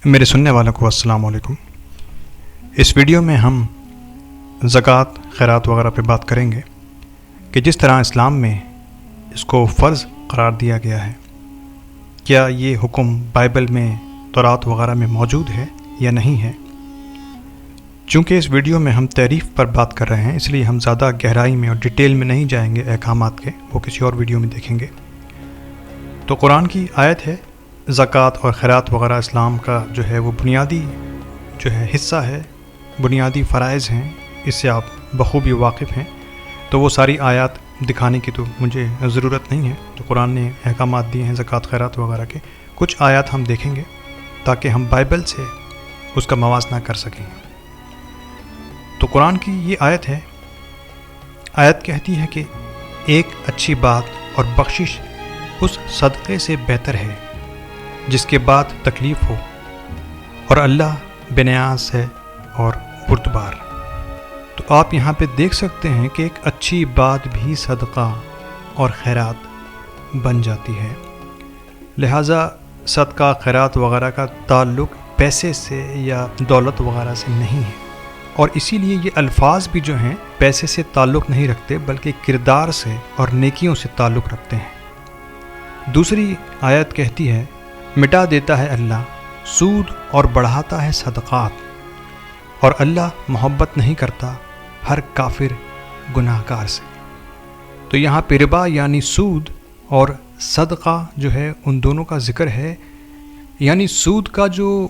میرے سننے والوں کو السلام علیکم۔ اس ویڈیو میں ہم زکوٰۃ، خیرات وغیرہ پہ بات کریں گے کہ جس طرح اسلام میں اس کو فرض قرار دیا گیا ہے، کیا یہ حکم بائبل میں، تورات وغیرہ میں موجود ہے یا نہیں ہے۔ چونکہ اس ویڈیو میں ہم تعریف پر بات کر رہے ہیں، اس لیے ہم زیادہ گہرائی میں اور ڈیٹیل میں نہیں جائیں گے احکامات کے، وہ کسی اور ویڈیو میں دیکھیں گے۔ تو قرآن کی آیت ہے، زکوٰۃ اور خیرات وغیرہ اسلام کا جو ہے وہ بنیادی حصہ ہے، بنیادی فرائض ہیں، اس سے آپ بخوبی واقف ہیں۔ تو وہ ساری آیات دکھانے کی تو مجھے ضرورت نہیں ہے، تو قرآن نے احکامات دیے ہیں زکوٰۃ خیرات وغیرہ کے۔ کچھ آیات ہم دیکھیں گے تاکہ ہم بائبل سے اس کا موازنہ کر سکیں۔ تو قرآن کی یہ آیت ہے، آیت کہتی ہے کہ ایک اچھی بات اور بخشش اس صدقے سے بہتر ہے جس کے بعد تکلیف ہو، اور اللہ بے نیاز ہے اور بردبار۔ تو آپ یہاں پہ دیکھ سکتے ہیں کہ ایک اچھی بات بھی صدقہ اور خیرات بن جاتی ہے۔ لہٰذا صدقہ خیرات وغیرہ کا تعلق پیسے سے یا دولت وغیرہ سے نہیں ہے، اور اسی لیے یہ الفاظ بھی جو ہیں پیسے سے تعلق نہیں رکھتے بلکہ کردار سے اور نیکیوں سے تعلق رکھتے ہیں۔ دوسری آیت کہتی ہے، مٹا دیتا ہے اللہ سود اور بڑھاتا ہے صدقات، اور اللہ محبت نہیں کرتا ہر کافر گناہ گار سے۔ تو یہاں پہ ربا یعنی سود اور صدقہ جو ہے ان دونوں کا ذکر ہے، یعنی سود کا جو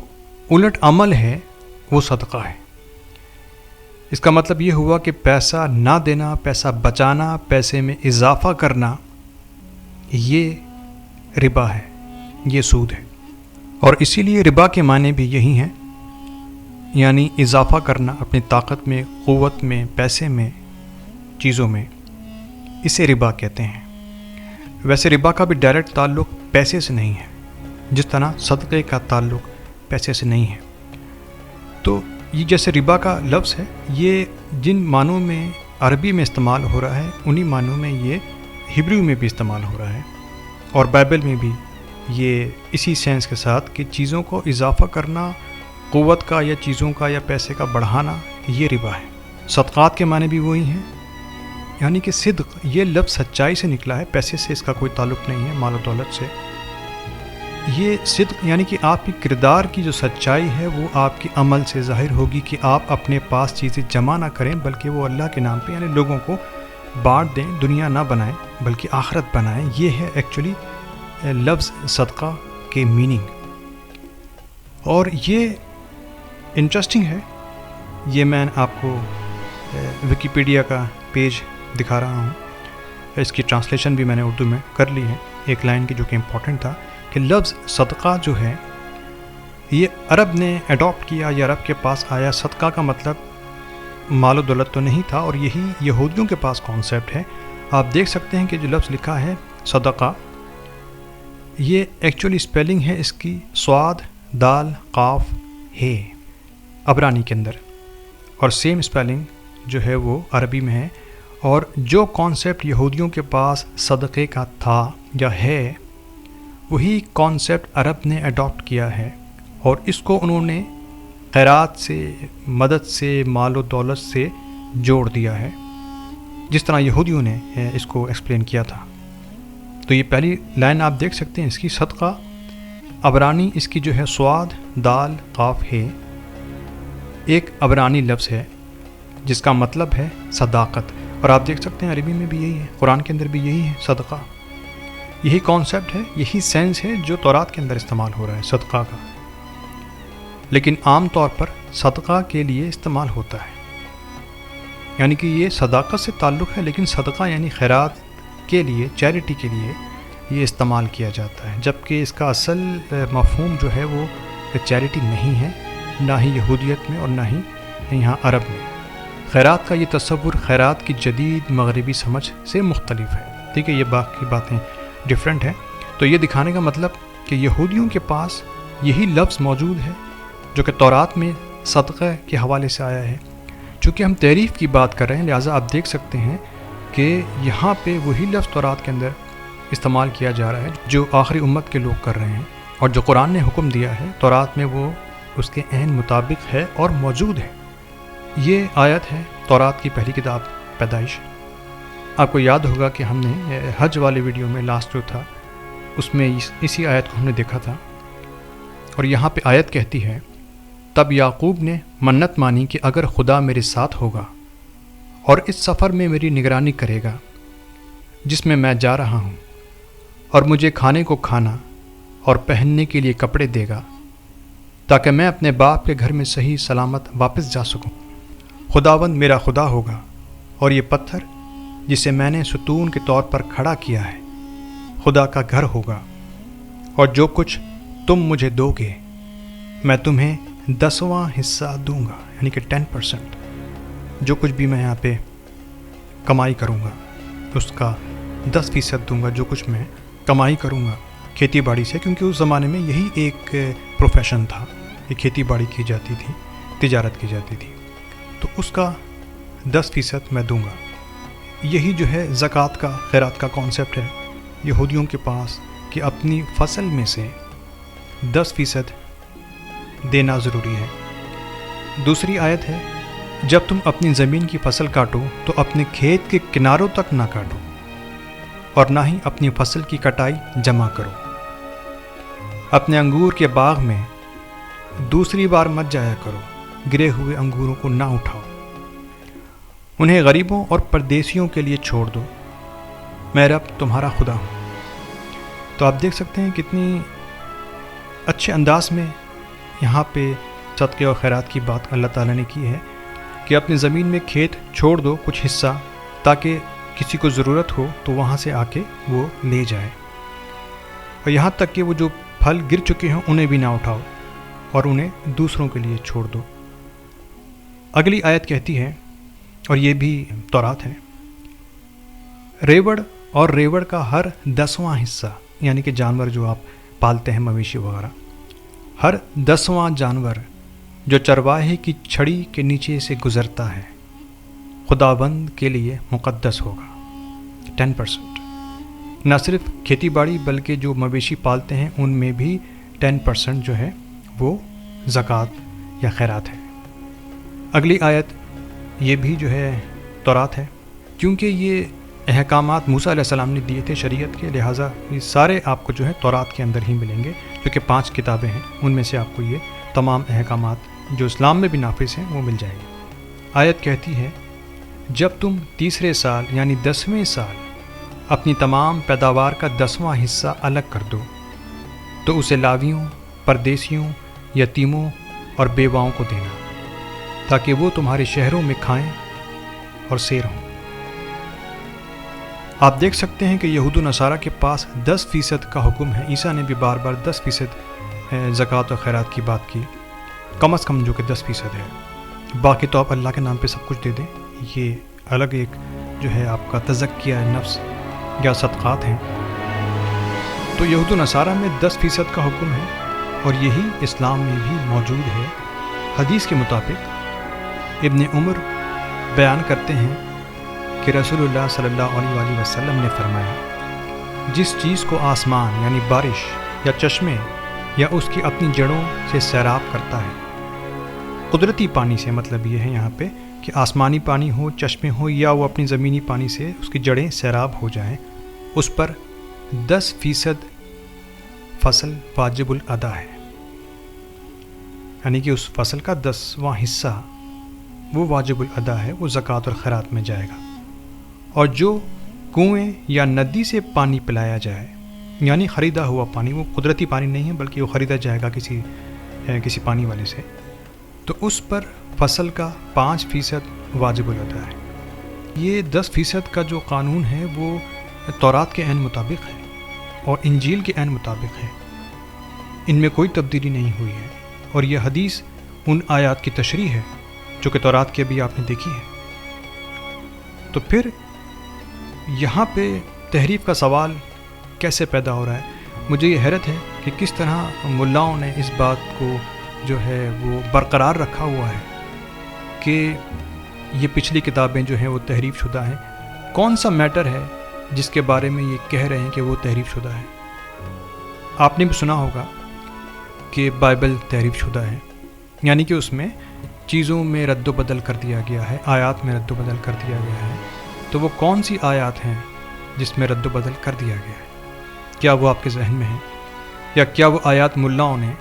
الٹ عمل ہے وہ صدقہ ہے۔ اس کا مطلب یہ ہوا کہ پیسہ نہ دینا، پیسہ بچانا، پیسے میں اضافہ کرنا، یہ ربا ہے، یہ سود ہے۔ اور اسی لیے ربا کے معنی بھی یہی ہیں، یعنی اضافہ کرنا اپنی طاقت میں، قوت میں، پیسے میں، چیزوں میں، اسے ربا کہتے ہیں۔ ویسے ربا کا بھی ڈائریکٹ تعلق پیسے سے نہیں ہے، جس طرح صدقے کا تعلق پیسے سے نہیں ہے۔ تو یہ جیسے ربا کا لفظ ہے، یہ جن معنوں میں عربی میں استعمال ہو رہا ہے انہی معنوں میں یہ ہبریو میں بھی استعمال ہو رہا ہے، اور بائبل میں بھی یہ اسی سینس کے ساتھ کہ چیزوں کو اضافہ کرنا، قوت کا یا چیزوں کا یا پیسے کا بڑھانا، یہ ربا ہے۔ صدقات کے معنی بھی وہی ہیں، یعنی کہ صدق یہ لفظ سچائی سے نکلا ہے، پیسے سے اس کا کوئی تعلق نہیں ہے، مال و دولت سے۔ یہ صدق یعنی کہ آپ کی کردار کی جو سچائی ہے وہ آپ کے عمل سے ظاہر ہوگی، کہ آپ اپنے پاس چیزیں جمع نہ کریں بلکہ وہ اللہ کے نام پہ، یعنی لوگوں کو بانٹ دیں، دنیا نہ بنائیں بلکہ آخرت بنائیں۔ یہ ہے ایکچولی لفظ صدقہ کے میننگ۔ اور یہ انٹرسٹنگ ہے، یہ میں آپ کو ویکیپیڈیا کا پیج دکھا رہا ہوں، اس کی ٹرانسلیشن بھی میں نے اردو میں کر لی ہے، ایک لائن کی جو کہ امپورٹنٹ تھا، کہ لفظ صدقہ جو ہے یہ عرب نے اڈاپٹ کیا، یا عرب کے پاس آیا۔ صدقہ کا مطلب مال و دولت تو نہیں تھا، اور یہی یہودیوں کے پاس کانسیپٹ ہے۔ آپ دیکھ سکتے ہیں کہ جو لفظ لکھا ہے صدقہ، یہ ایکچولی اسپیلنگ ہے اس کی صاد دال قاف ہے عبرانی کے اندر، اور سیم اسپیلنگ جو ہے وہ عربی میں ہے۔ اور جو کانسیپٹ یہودیوں کے پاس صدقے کا تھا یا ہے، وہی کانسیپٹ عرب نے اڈاپٹ کیا ہے، اور اس کو انہوں نے خیرات سے، مدد سے، مال و دولت سے جوڑ دیا ہے، جس طرح یہودیوں نے اس کو ایکسپلین کیا تھا۔ تو یہ پہلی لائن آپ دیکھ سکتے ہیں اس کی، صدقہ عبرانی اس کی جو ہے صاد دال قاف ہے، ایک عبرانی لفظ ہے جس کا مطلب ہے صداقت، اور آپ دیکھ سکتے ہیں عربی میں بھی یہی ہے، قرآن کے اندر بھی یہی ہے صدقہ، یہی کانسیپٹ ہے، یہی سینس ہے جو تورات کے اندر استعمال ہو رہا ہے صدقہ کا، لیکن عام طور پر صدقہ کے لیے استعمال ہوتا ہے، یعنی کہ یہ صداقت سے تعلق ہے، لیکن صدقہ یعنی خیرات کے لیے، چیریٹی کے لیے یہ استعمال کیا جاتا ہے، جبکہ اس کا اصل مفہوم جو ہے وہ چیریٹی نہیں ہے، نہ ہی یہودیت میں اور نہ ہی یہاں عرب میں۔ خیرات کا یہ تصور خیرات کی جدید مغربی سمجھ سے مختلف ہے، ٹھیک ہے، یہ باقی باتیں ڈیفرنٹ ہیں۔ تو یہ دکھانے کا مطلب کہ یہودیوں کے پاس یہی لفظ موجود ہے جو کہ تورات میں صدقہ کے حوالے سے آیا ہے۔ چونکہ ہم تعریف کی بات کر رہے ہیں، لہٰذا آپ دیکھ سکتے ہیں کہ یہاں پہ وہی لفظ تورات کے اندر استعمال کیا جا رہا ہے جو آخری امت کے لوگ کر رہے ہیں، اور جو قرآن نے حکم دیا ہے تورات میں وہ اس کے عین مطابق ہے اور موجود ہے۔ یہ آیت ہے تورات کی پہلی کتاب پیدائش۔ آپ کو یاد ہوگا کہ ہم نے حج والے ویڈیو میں لاسٹ جو تھا اس میں اسی آیت کو ہم نے دیکھا تھا، اور یہاں پہ آیت کہتی ہے تب یعقوب نے منت مانی کہ اگر خدا میرے ساتھ ہوگا اور اس سفر میں میری نگرانی کرے گا جس میں جا رہا ہوں، اور مجھے کھانے کو کھانا اور پہننے کے لیے کپڑے دے گا تاکہ میں اپنے باپ کے گھر میں صحیح سلامت واپس جا سکوں، خداوند میرا خدا ہوگا اور یہ پتھر جسے میں نے ستون کے طور پر کھڑا کیا ہے خدا کا گھر ہوگا، اور جو کچھ تم مجھے دو گے میں تمہیں 10واں حصہ دوں گا، یعنی کہ 10%۔ جو کچھ بھی میں یہاں پہ کمائی کروں گا اس کا 10% دوں گا، جو کچھ میں کمائی کروں گا کھیتی باڑی سے، کیونکہ اس زمانے میں یہی ایک پروفیشن تھا کہ کھیتی باڑی کی جاتی تھی، تجارت کی جاتی تھی، تو اس کا 10% میں دوں گا۔ یہی جو ہے زکوٰۃ کا، خیرات کا کانسیپٹ ہے یہودیوں کے پاس، کہ اپنی فصل میں سے 10% دینا ضروری ہے۔ دوسری آیت ہے جب تم اپنی زمین کی فصل کاٹو تو اپنے کھیت کے کناروں تک نہ کاٹو اور نہ ہی اپنی فصل کی کٹائی جمع کرو۔ اپنے انگور کے باغ میں دوسری بار مت جایا کرو، گرے ہوئے انگوروں کو نہ اٹھاؤ، انہیں غریبوں اور پردیسیوں کے لیے چھوڑ دو، میں رب تمہارا خدا ہوں۔ تو آپ دیکھ سکتے ہیں کتنی اچھے انداز میں یہاں پہ صدقے اور خیرات کی بات اللہ تعالیٰ نے کی ہے کہ اپنی زمین میں کھیت چھوڑ دو کچھ حصہ، تاکہ کسی کو ضرورت ہو تو وہاں سے آ کے وہ لے جائے، اور یہاں تک کہ وہ جو پھل گر چکے ہیں انہیں بھی نہ اٹھاؤ اور انہیں دوسروں کے لیے چھوڑ دو۔ اگلی آیت کہتی ہے، اور یہ بھی تورات ہے، ریوڑ اور ریوڑ کا ہر 10واں حصہ، یعنی کہ جانور جو آپ پالتے ہیں مویشی وغیرہ، ہر 10واں جانور جو چرواہے کی چھڑی کے نیچے سے گزرتا ہے خداوند کے لیے مقدس ہوگا۔ 10%۔ نہ صرف کھیتی باڑی بلکہ جو مویشی پالتے ہیں ان میں بھی 10% جو ہے وہ زکوٰۃ یا خیرات ہے۔ اگلی آیت یہ بھی جو ہے تورات ہے، کیونکہ یہ احکامات موسیٰ علیہ السلام نے دیے تھے شریعت کے، لہٰذا یہ سارے آپ کو جو ہے تورات کے اندر ہی ملیں گے، جو کہ 5 کتابیں ہیں، ان میں سے آپ کو یہ تمام احکامات جو اسلام میں بھی نافذ ہیں وہ مل جائیں گے۔ آیت کہتی ہے جب تم تیسرے سال یعنی 10ویں سال اپنی تمام پیداوار کا 10واں حصہ الگ کر دو تو اسے لاویوں، پردیسیوں، یتیموں اور بیواؤں کو دینا، تاکہ وہ تمہارے شہروں میں کھائیں اور سیر ہوں۔ آپ دیکھ سکتے ہیں کہ یہود و نصارہ کے پاس 10% کا حکم ہے۔ عیسیٰ نے بھی بار بار 10% زکوٰۃ و خیرات کی بات کی، کم از کم جو کہ 10% ہے، باقی تو آپ اللہ کے نام پہ سب کچھ دے دیں، یہ الگ ایک جو ہے آپ کا تزکیہ نفس یا صدقات ہیں۔ تو یہود و نصارہ میں 10% کا حکم ہے، اور یہی اسلام میں بھی موجود ہے۔ حدیث کے مطابق ابن عمر بیان کرتے ہیں کہ رسول اللہ صلی اللہ علیہ وآلہ وسلم نے فرمایا جس چیز کو آسمان یعنی بارش یا چشمے یا اس کی اپنی جڑوں سے سیراب کرتا ہے، قدرتی پانی سے، مطلب یہ ہے یہاں پہ کہ آسمانی پانی ہو، چشمے ہو، یا وہ اپنی زمینی پانی سے اس کی جڑیں سیراب ہو جائیں، اس پر 10% فصل واجب الادا ہے، یعنی کہ اس فصل کا 10واں حصہ وہ واجب الادا ہے، وہ زکوٰۃ اور خیرات میں جائے گا۔ اور جو کنویں یا ندی سے پانی پلایا جائے، یعنی خریدا ہوا پانی، وہ قدرتی پانی نہیں ہے بلکہ وہ خریدا جائے گا کسی پانی والے سے، تو اس پر فصل کا 5% واجب الادا ہے۔ یہ 10% کا جو قانون ہے وہ تورات کے عین مطابق ہے اور انجیل کے عین مطابق ہے، ان میں کوئی تبدیلی نہیں ہوئی ہے، اور یہ حدیث ان آیات کی تشریح ہے جو کہ تورات کے بھی آپ نے دیکھی ہے۔ تو پھر یہاں پہ تحریف کا سوال کیسے پیدا ہو رہا ہے؟ مجھے یہ حیرت ہے کہ کس طرح ملاؤں نے اس بات کو جو ہے وہ برقرار رکھا ہوا ہے کہ یہ پچھلی کتابیں جو ہیں وہ تحریف شدہ ہیں۔ کون سا میٹر ہے جس کے بارے میں یہ کہہ رہے ہیں کہ وہ تحریف شدہ ہے؟ آپ نے بھی سنا ہوگا کہ بائبل تحریف شدہ ہے، یعنی کہ اس میں چیزوں میں رد و بدل کر دیا گیا ہے، آیات میں رد و بدل کر دیا گیا ہے، تو وہ کون سی آیات ہیں جس میں رد و بدل کر دیا گیا ہے؟ کیا وہ آپ کے ذہن میں ہیں؟ یا کیا وہ آیات ملاؤں نے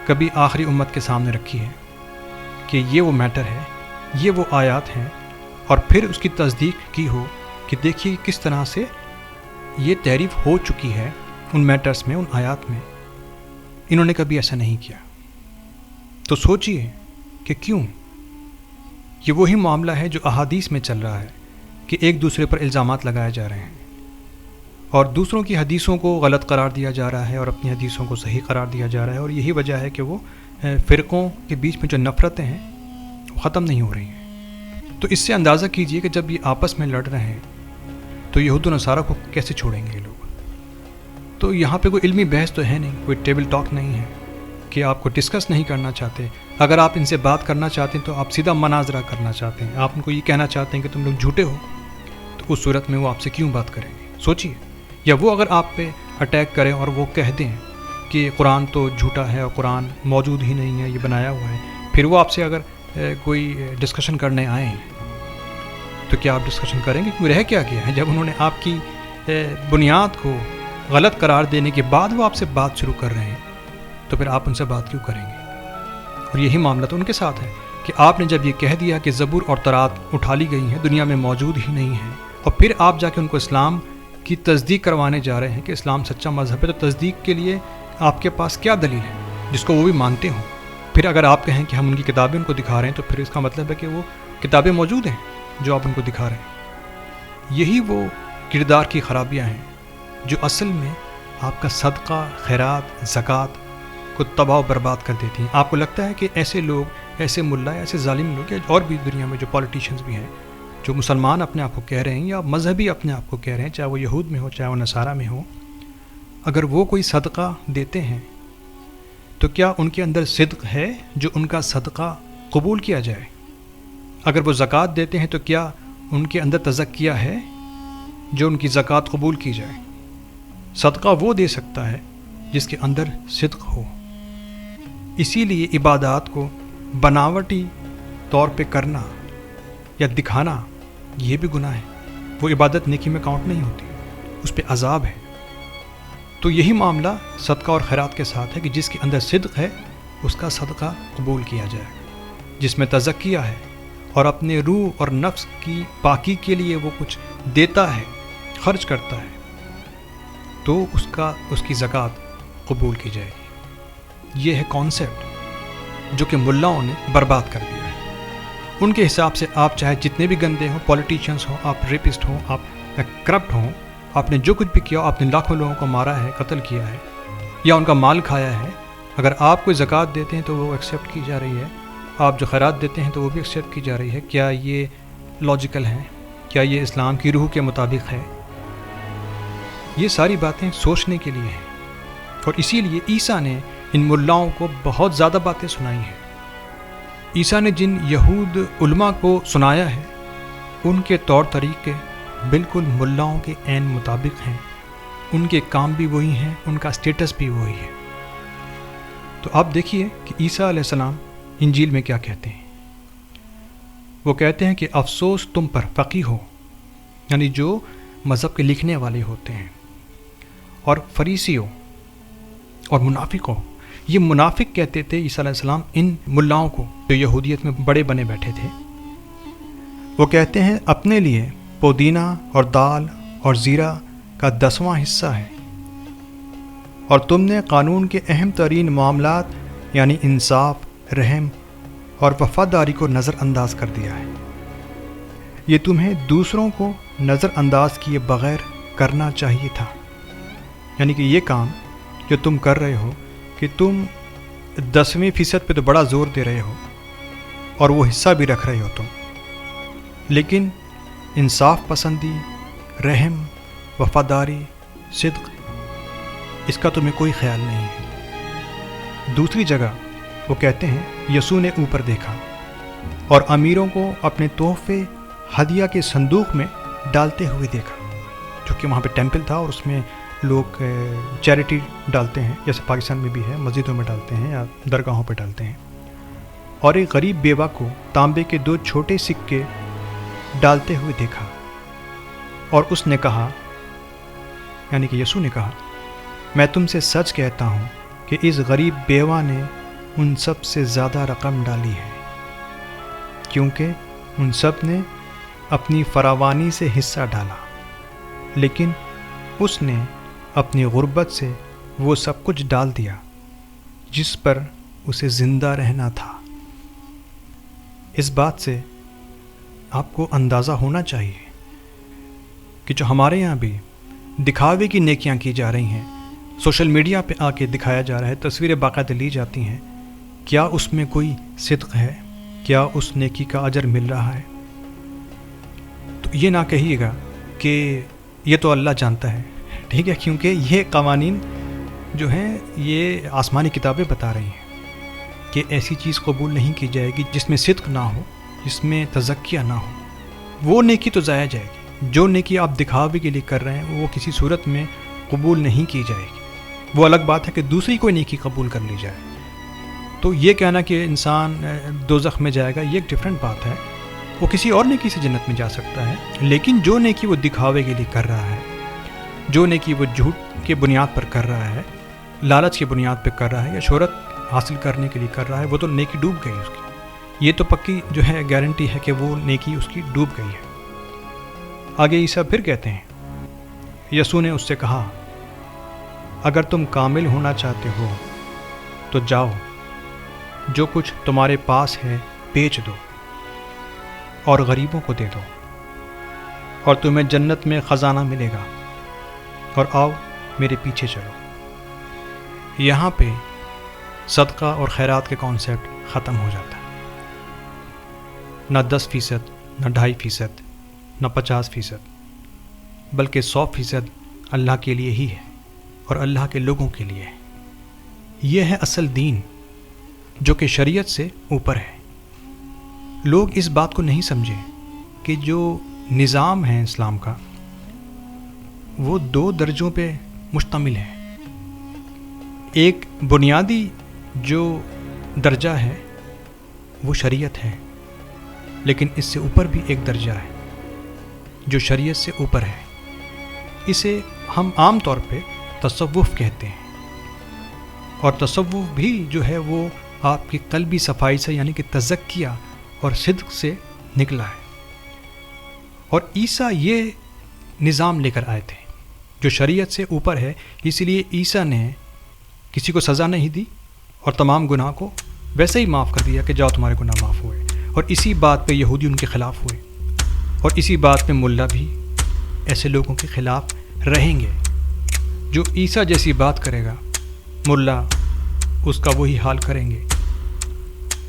کبھی آخری امت کے سامنے رکھی ہے کہ یہ وہ میٹر ہے، یہ وہ آیات ہیں، اور پھر اس کی تصدیق کی ہو کہ دیکھیے کس طرح سے یہ تحریف ہو چکی ہے ان میٹرز میں، ان آیات میں؟ انہوں نے کبھی ایسا نہیں کیا۔ تو سوچئے کہ کیوں؟ یہ وہی معاملہ ہے جو احادیث میں چل رہا ہے کہ ایک دوسرے پر الزامات لگائے جا رہے ہیں اور دوسروں کی حدیثوں کو غلط قرار دیا جا رہا ہے اور اپنی حدیثوں کو صحیح قرار دیا جا رہا ہے، اور یہی وجہ ہے کہ وہ فرقوں کے بیچ میں جو نفرتیں ہیں وہ ختم نہیں ہو رہی ہیں۔ تو اس سے اندازہ کیجئے کہ جب یہ آپس میں لڑ رہے ہیں تو یہود و نصارہ کو کیسے چھوڑیں گے یہ لوگ؟ تو یہاں پہ کوئی علمی بحث تو ہے نہیں، کوئی ٹیبل ٹاک نہیں ہے کہ آپ کو ڈسکس نہیں کرنا چاہتے۔ اگر آپ ان سے بات کرنا چاہتے ہیں تو آپ سیدھا مناظرہ کرنا چاہتے ہیں، آپ ان کو یہ کہنا چاہتے ہیں کہ تم لوگ جھوٹے ہو، تو اس صورت میں وہ آپ سے کیوں بات کریں گے؟ سوچیے۔ یا وہ اگر آپ پہ اٹیک کریں اور وہ کہہ دیں کہ قرآن تو جھوٹا ہے اور قرآن موجود ہی نہیں ہے، یہ بنایا ہوا ہے، پھر وہ آپ سے اگر کوئی ڈسکشن کرنے آئے ہیں تو کیا آپ ڈسکشن کریں گے؟ کیوں رہ کیا گیا ہے؟ جب انہوں نے آپ کی بنیاد کو غلط قرار دینے کے بعد وہ آپ سے بات شروع کر رہے ہیں تو پھر آپ ان سے بات کیوں کریں گے؟ اور یہی معاملہ تو ان کے ساتھ ہے کہ آپ نے جب یہ کہہ دیا کہ زبور اور تورات اٹھا لی گئی ہیں، دنیا میں موجود ہی نہیں ہیں، اور پھر آپ جا کے ان کو اسلام کی تصدیق کروانے جا رہے ہیں کہ اسلام سچا مذہب ہے، تو تصدیق کے لیے آپ کے پاس کیا دلیل ہے جس کو وہ بھی مانتے ہوں؟ پھر اگر آپ کہیں کہ ہم ان کی کتابیں ان کو دکھا رہے ہیں تو پھر اس کا مطلب ہے کہ وہ کتابیں موجود ہیں جو آپ ان کو دکھا رہے ہیں۔ یہی وہ کردار کی خرابیاں ہیں جو اصل میں آپ کا صدقہ، خیرات، زکوٰۃ کو تباہ و برباد کر دیتی ہیں۔ آپ کو لگتا ہے کہ ایسے لوگ، ایسے ملا، ایسے ظالم لوگ، اور بھی دنیا میں جو پولیٹیشینز بھی ہیں، جو مسلمان اپنے آپ کو کہہ رہے ہیں یا مذہبی اپنے آپ کو کہہ رہے ہیں، چاہے وہ یہود میں ہو چاہے وہ نصارہ میں ہو، اگر وہ کوئی صدقہ دیتے ہیں تو کیا ان کے اندر صدق ہے جو ان کا صدقہ قبول کیا جائے؟ اگر وہ زکوٰۃ دیتے ہیں تو کیا ان کے اندر تزکیہ ہے جو ان کی زکوٰۃ قبول کی جائے؟ صدقہ وہ دے سکتا ہے جس کے اندر صدق ہو۔ اسی لیے عبادات کو بناوٹی طور پہ کرنا یا دکھانا یہ بھی گناہ ہے، وہ عبادت نیکی میں کاؤنٹ نہیں ہوتی، اس پہ عذاب ہے۔ تو یہی معاملہ صدقہ اور خیرات کے ساتھ ہے کہ جس کے اندر صدق ہے اس کا صدقہ قبول کیا جائے، جس میں تزکیہ ہے اور اپنے روح اور نفس کی پاکی کے لیے وہ کچھ دیتا ہے، خرچ کرتا ہے، تو اس کی زکوٰۃ قبول کی جائے گی۔ یہ ہے کانسیپٹ جو کہ ملاؤں نے برباد کر دیا ہے۔ ان کے حساب سے آپ چاہے جتنے بھی گندے ہوں، پولیٹیشینس ہوں، آپ ریپسٹ ہوں، آپ کرپٹ ہوں، آپ نے جو کچھ بھی کیا، آپ نے لاکھوں لوگوں کو مارا ہے، قتل کیا ہے یا ان کا مال کھایا ہے، اگر آپ کوئی زکوٰۃ دیتے ہیں تو وہ ایکسیپٹ کی جا رہی ہے، آپ جو خیرات دیتے ہیں تو وہ بھی ایکسیپٹ کی جا رہی ہے۔ کیا یہ لاجیکل ہے؟ کیا یہ اسلام کی روح کے مطابق ہے؟ یہ ساری باتیں سوچنے کے لیے ہیں، اور اسی لیے عیسیٰ نے ان ملاؤں کو بہت زیادہ باتیں سنائی ہیں۔ عیسیٰ نے جن یہود علماء کو سنایا ہے ان کے طور طریقے بالکل ملاؤں کے عین مطابق ہیں، ان کے کام بھی وہی ہیں، ان کا اسٹیٹس بھی وہی ہے۔ تو آپ دیکھیے کہ عیسیٰ علیہ السلام انجیل میں کیا کہتے ہیں۔ وہ کہتے ہیں کہ افسوس تم پر فقیہ ہو، یعنی جو مذہب کے لکھنے والے ہوتے ہیں، اور فریسیوں اور منافقوں۔ یہ منافق کہتے تھے عیسیٰ علیہ السلام ان ملاؤں کو جو یہودیت میں بڑے بنے بیٹھے تھے۔ وہ کہتے ہیں اپنے لیے پودینہ اور دال اور زیرہ کا 10واں حصہ ہے، اور تم نے قانون کے اہم ترین معاملات یعنی انصاف، رحم اور وفاداری کو نظر انداز کر دیا ہے۔ یہ تمہیں دوسروں کو نظر انداز کیے بغیر کرنا چاہیے تھا، یعنی کہ یہ کام جو تم کر رہے ہو کہ تم 10% پہ تو بڑا زور دے رہے ہو اور وہ حصہ بھی رکھ رہے ہو تم، لیکن انصاف پسندی، رحم، وفاداری، صدق، اس کا تمہیں کوئی خیال نہیں ہے۔ دوسری جگہ وہ کہتے ہیں یسوع نے اوپر دیکھا اور امیروں کو اپنے تحفے ہدیہ کے صندوق میں ڈالتے ہوئے دیکھا، جو کہ وہاں پہ ٹیمپل تھا اور اس میں لوگ چیریٹی ڈالتے ہیں، جیسے پاکستان میں بھی ہے، مسجدوں میں ڈالتے ہیں یا درگاہوں پہ ڈالتے ہیں، اور ایک غریب بیوہ کو تانبے کے 2 چھوٹے سکے ڈالتے ہوئے دیکھا، اور اس نے کہا، یعنی کہ یسوع نے کہا، میں تم سے سچ کہتا ہوں کہ اس غریب بیوہ نے ان سب سے زیادہ رقم ڈالی ہے، کیونکہ ان سب نے اپنی فراوانی سے حصہ ڈالا، لیکن اس نے اپنی غربت سے وہ سب کچھ ڈال دیا جس پر اسے زندہ رہنا تھا۔ اس بات سے آپ کو اندازہ ہونا چاہیے کہ جو ہمارے یہاں بھی دکھاوے کی نیکیاں کی جا رہی ہیں، سوشل میڈیا پہ آ کے دکھایا جا رہا ہے، تصویریں باقاعدہ لی جاتی ہیں، کیا اس میں کوئی صدق ہے؟ کیا اس نیکی کا اجر مل رہا ہے؟ تو یہ نہ کہیے گا کہ یہ تو اللہ جانتا ہے، ٹھیک ہے، کیونکہ یہ قوانین جو ہیں یہ آسمانی کتابیں بتا رہی ہیں کہ ایسی چیز قبول نہیں کی جائے گی جس میں صدق نہ ہو، جس میں تزکیہ نہ ہو، وہ نیکی تو ضائع جائے گی۔ جو نیکی آپ دکھاوے کے لیے کر رہے ہیں وہ کسی صورت میں قبول نہیں کی جائے گی۔ وہ الگ بات ہے کہ دوسری کوئی نیکی قبول کر لی جائے، تو یہ کہنا کہ انسان دوزخ میں جائے گا یہ ایک ڈفرینٹ بات ہے، وہ کسی اور نیکی سے جنت میں جا سکتا ہے، لیکن جو نیکی وہ دکھاوے کے لیے کر رہا ہے، جو نیکی وہ جھوٹ کے بنیاد پر کر رہا ہے، لالچ کی بنیاد پہ کر رہا ہے یا شہرت حاصل کرنے کے لیے کر رہا ہے، وہ تو نیکی ڈوب گئی اس کی، یہ تو پکی جو ہے گارنٹی ہے کہ وہ نیکی اس کی ڈوب گئی ہے۔ آگے عیسیٰ پھر کہتے ہیں، یسوع نے اس سے کہا، اگر تم کامل ہونا چاہتے ہو تو جاؤ، جو کچھ تمہارے پاس ہے بیچ دو اور غریبوں کو دے دو، اور تمہیں جنت میں خزانہ ملے گا، اور آؤ میرے پیچھے چلو۔ یہاں پہ صدقہ اور خیرات کے کانسیپٹ ختم ہو جاتا ہے، نہ 10%، نہ 2.5%، نہ 50%، بلکہ 100% اللہ کے لیے ہی ہے اور اللہ کے لوگوں کے لیے ہے۔ یہ ہے اصل دین جو کہ شریعت سے اوپر ہے۔ لوگ اس بات کو نہیں سمجھے کہ جو نظام ہے اسلام کا وہ 2 درجوں پہ مشتمل ہے۔ ایک بنیادی جو درجہ ہے وہ شریعت ہے، لیکن اس سے اوپر بھی ایک درجہ ہے جو شریعت سے اوپر ہے، اسے ہم عام طور پہ تصوف کہتے ہیں، اور تصوف بھی جو ہے وہ آپ کی قلبی صفائی سے یعنی کہ تزکیہ اور صدق سے نکلا ہے، اور عیسیٰ یہ نظام لے کر آئے تھے جو شریعت سے اوپر ہے، اس لیے عیسیٰ نے کسی کو سزا نہیں دی اور تمام گناہ کو ویسے ہی معاف کر دیا کہ جاؤ تمہارے گناہ معاف ہوئے، اور اسی بات پہ یہودی ان کے خلاف ہوئے، اور اسی بات پہ ملا بھی ایسے لوگوں کے خلاف رہیں گے۔ جو عیسیٰ جیسی بات کرے گا ملا اس کا وہی حال کریں گے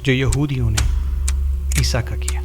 جو یہودیوں نے عیسیٰ کا کیا۔